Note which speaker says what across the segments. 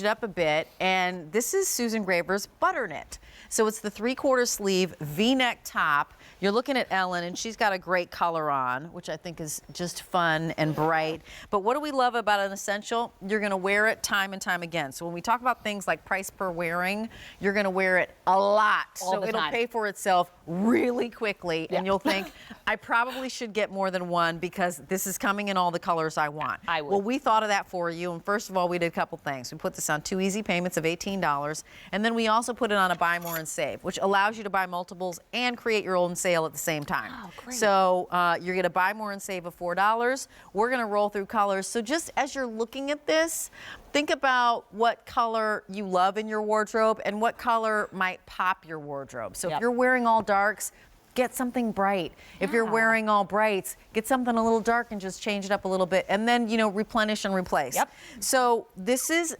Speaker 1: it up a bit, and this is Susan Graver's Butterknit. So it's the 3/4 sleeve V-neck top. You're looking at Ellen, and she's got a great color on, which I think is just fun and bright. But what do we love about an essential? You're going to wear it time and time again. So when we talk about things like price per wearing, you're going to wear it a lot. So it'll pay for itself really quickly, and you'll think, I probably should get more than one because this is coming in all the colors I want.
Speaker 2: I would.
Speaker 1: Well, we thought of that for you, and first of all, we did a couple things. We put this on 2 easy payments of $18, and then we also put it on a buy more and save, which allows you to buy multiples and create your own sale at the same time.
Speaker 2: Oh, great.
Speaker 1: So you're going to buy more and save of $4. We're going to roll through colors. So just as you're looking at this, think about what color you love in your wardrobe and what color might pop your wardrobe. So if you're wearing all darks, get something bright. If you're wearing all brights, get something a little dark and just change it up a little bit, and then, you know, replenish and replace. So this is,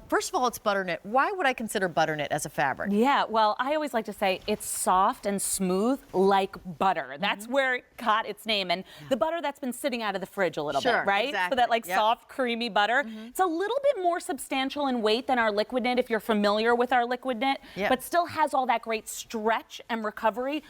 Speaker 1: first of all, it's Butterknit. Why would I consider Butterknit as a fabric?
Speaker 2: Yeah, well, I always like to say it's soft and smooth like butter. That's where it got its name. And the butter that's been sitting out of the fridge a little bit, right?
Speaker 1: Exactly.
Speaker 2: So that like soft, creamy butter. It's a little bit more substantial in weight than our liquid knit if you're familiar with our liquid knit, but still has all that great stretch and recovery.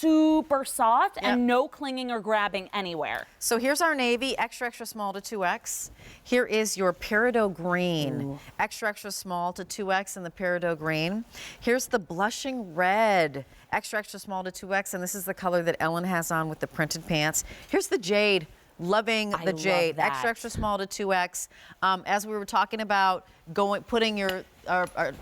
Speaker 2: Super soft and no clinging or grabbing anywhere.
Speaker 1: So here's our navy, extra, extra small to 2X. Here is your peridot green, extra, extra small to 2X in the peridot green. Here's the blushing red, extra, extra small to 2X, and this is the color that Ellen has on with the printed pants. Here's the jade. Loving the jade, extra, extra small to 2X. As we were talking about putting your,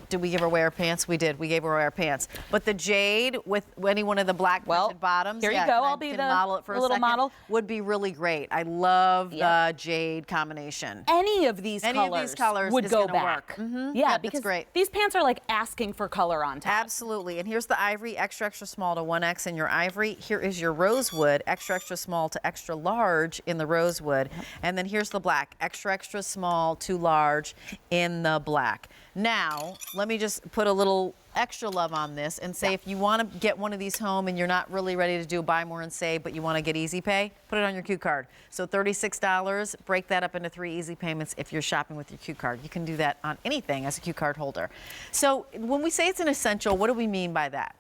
Speaker 1: did we give away our pants? We did. We gave away our pants. But the jade with any one of the black printed bottoms.
Speaker 2: Here you go. I'll be the
Speaker 1: model it for
Speaker 2: little model.
Speaker 1: Would be really great. I love the jade combination.
Speaker 2: Any of these colors would go back. Yeah, because
Speaker 1: great.
Speaker 2: These pants are like asking for color on top.
Speaker 1: Absolutely. And here's the ivory, extra, extra small to 1X in your ivory. Here is your rosewood, extra, extra small to extra large in the rosewood. And then here's the black, extra, extra small to large in the black. Now, let me just put a little extra love on this and say if you want to get one of these home and you're not really ready to do a buy more and save, but you want to get easy pay, put it on your Q card. So $36, break that up into 3 easy payments if you're shopping with your Q card. You can do that on anything as a Q card holder. So when we say it's an essential, what do we mean by that?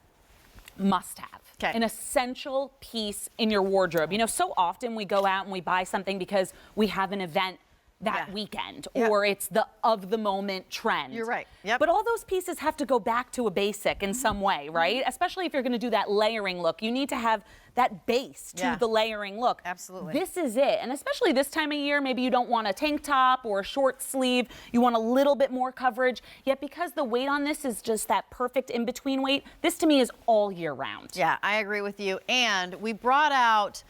Speaker 2: Must have. An essential piece in your wardrobe. You know, so often we go out and we buy something because we have an event that weekend or it's the of the moment trend.
Speaker 1: You're right.
Speaker 2: But all those pieces have to go back to a basic in some way, right? Especially if you're going to do that layering look. You need to have that base to the layering look.
Speaker 1: Absolutely.
Speaker 2: This is it. And especially this time of year, maybe you don't want a tank top or a short sleeve. You want a little bit more coverage. Yet because the weight on this is just that perfect in-between weight, this to me is all year round.
Speaker 1: Yeah, I agree with you. And we brought out,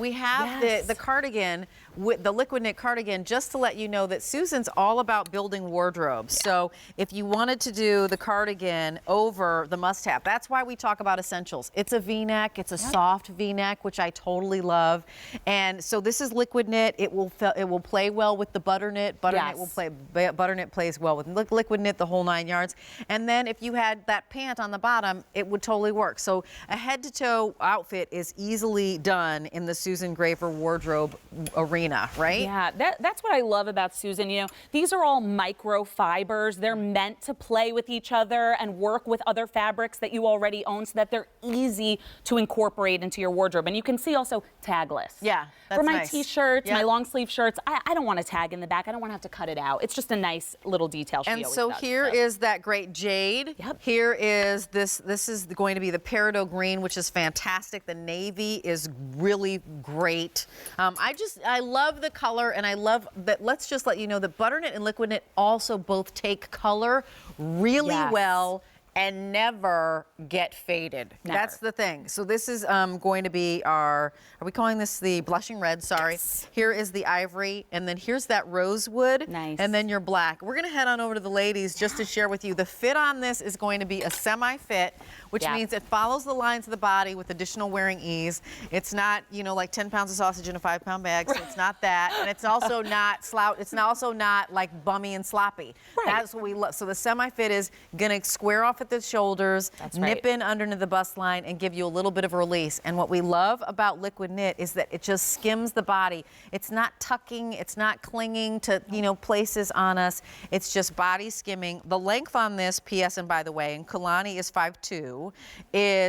Speaker 1: we have the cardigan, with the liquid knit cardigan, just to let you know that Susan's all about building wardrobes. So if you wanted to do the cardigan over the must-have, that's why we talk about essentials. It's a V-neck, it's a soft V-neck, which I totally love. And so this is liquid knit. It will play well with the Butterknit. Butterknit plays well with liquid knit, the whole 9 yards. And then if you had that pant on the bottom, it would totally work. So a head-to-toe outfit is easily done in the Susan Graver wardrobe arena, right?
Speaker 2: Yeah, that's what I love about Susan. You know, these are all microfibers. They're meant to play with each other and work with other fabrics that you already own so that they're easy to incorporate into your wardrobe. And you can see also tagless.
Speaker 1: Yeah, that's
Speaker 2: for my
Speaker 1: nice.
Speaker 2: t-shirts, my long sleeve shirts, I don't want a tag in the back. I don't want to have to cut it out. It's just a nice little detail.
Speaker 1: And so here is that great jade. Here is this is going to be the peridot green, which is fantastic. The navy is really great. I love the color, and I love that. Let's just let you know that Butterknit and liquid knit also both take color really well and never get faded.
Speaker 2: Never.
Speaker 1: That's the thing. So this is going to be our, are we calling this the blushing red? Sorry. Here is the ivory, and then here's that rosewood.
Speaker 2: Nice.
Speaker 1: And then your black. We're going to head on over to the ladies just to share with you. The fit on this is going to be a semi-fit, which means it follows the lines of the body with additional wearing ease. It's not, you know, like 10 pounds of sausage in a 5-pound bag, so it's not that. And it's also not it's also not like bummy and sloppy. That's what we love. So the semi-fit is going to square off off at the shoulders, nip in underneath the bust line, and give you a little bit of release. And what we love about liquid knit is that it just skims the body. It's not tucking, it's not clinging to, you know, places on us. It's just body skimming. The length on this, P.S. and by the way, and Kalani is 5'2",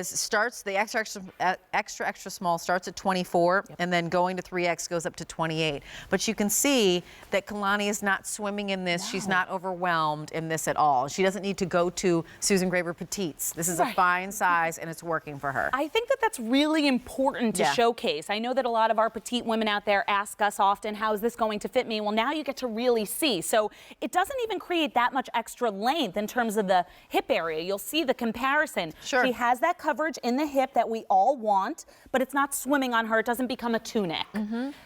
Speaker 1: starts the extra small starts at 24, and then going to 3X goes up to 28. But you can see that Kalani is not swimming in this. She's not overwhelmed in this at all. She doesn't need to go to Susan Graver Petites. This is a fine size, and it's working for her.
Speaker 2: I think that that's really important to showcase. I know that a lot of our petite women out there ask us often, how is this going to fit me? Well, now you get to really see. So it doesn't even create that much extra length in terms of the hip area. You'll see the comparison.
Speaker 1: Sure.
Speaker 2: She has that coverage in the hip that we all want, but it's not swimming on her. It doesn't become a tunic.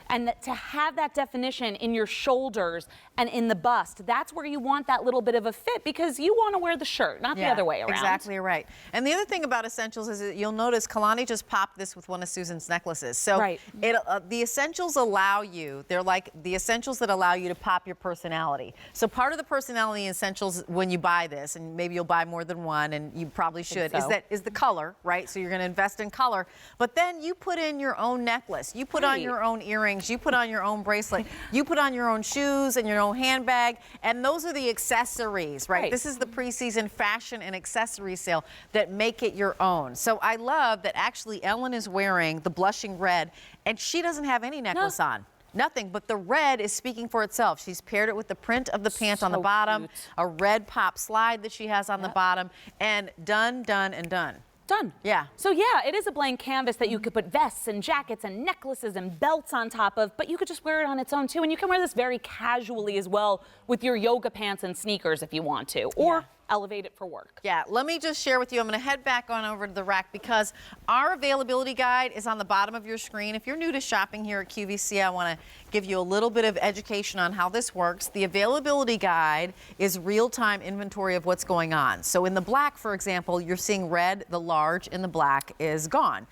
Speaker 2: And to have that definition in your shoulders and in the bust, that's where you want that little bit of a fit, because you want to wear the shirt, not the other way around.
Speaker 1: Exactly right. And the other thing about essentials is that you'll notice Kalani just popped this with one of Susan's necklaces. So the essentials allow you, they're like the essentials that allow you to pop your personality. So part of the personality essentials when you buy this, and maybe you'll buy more than one, and you probably should, is the color, right? So you're going to invest in color, but then you put in your own necklace, you put on your own earrings, you put on your own bracelet, you put on your own shoes and your own handbag, and those are the accessories, right? This is the preseason fashion and accessory sale that make it your own. So I love that actually Ellen is wearing the blushing red, and she doesn't have any necklace on. Nothing, but the red is speaking for itself. She's paired it with the print of the pant on the bottom, a red pop slide that she has on the bottom, and done, done, and done.
Speaker 2: Done.
Speaker 1: Yeah.
Speaker 2: So yeah, it is a blank canvas that you could put vests and jackets and necklaces and belts on top of, but you could just wear it on its own too. And you can wear this very casually as well with your yoga pants and sneakers if you want to, or elevate it for work.
Speaker 1: Yeah, let me just share with you, I'm going to head back on over to the rack because our availability guide is on the bottom of your screen. If you're new to shopping here at QVC, I want to give you a little bit of education on how this works. The availability guide is real-time inventory of what's going on. So in the black, for example, you're seeing red, the large in the black is gone.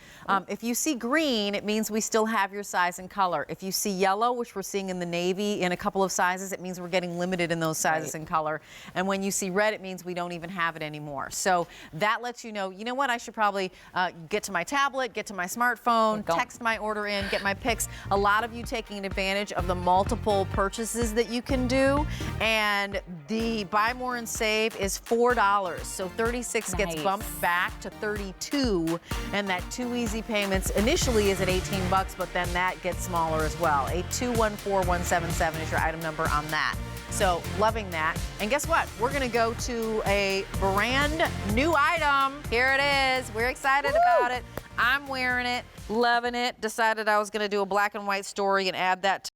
Speaker 1: If you see green, it means we still have your size and color. If you see yellow, which we're seeing in the navy in a couple of sizes, it means we're getting limited in those sizes and color. And when you see red, it means we don't even have it anymore. So that lets you know what, I should probably get to my tablet, get to my smartphone, text my order in, get my picks. A lot of you taking advantage of the multiple purchases that you can do. And the buy more and save is $4. So 36 gets bumped back to 32. And that 2 easy payments initially is at 18 bucks, but then that gets smaller as well. 8214177 is your item number on that. So loving that. And guess what? We're going to go to a brand new item. Here it is. We're excited about it. I'm wearing it, loving it. Decided I was going to do a black and white story and add that to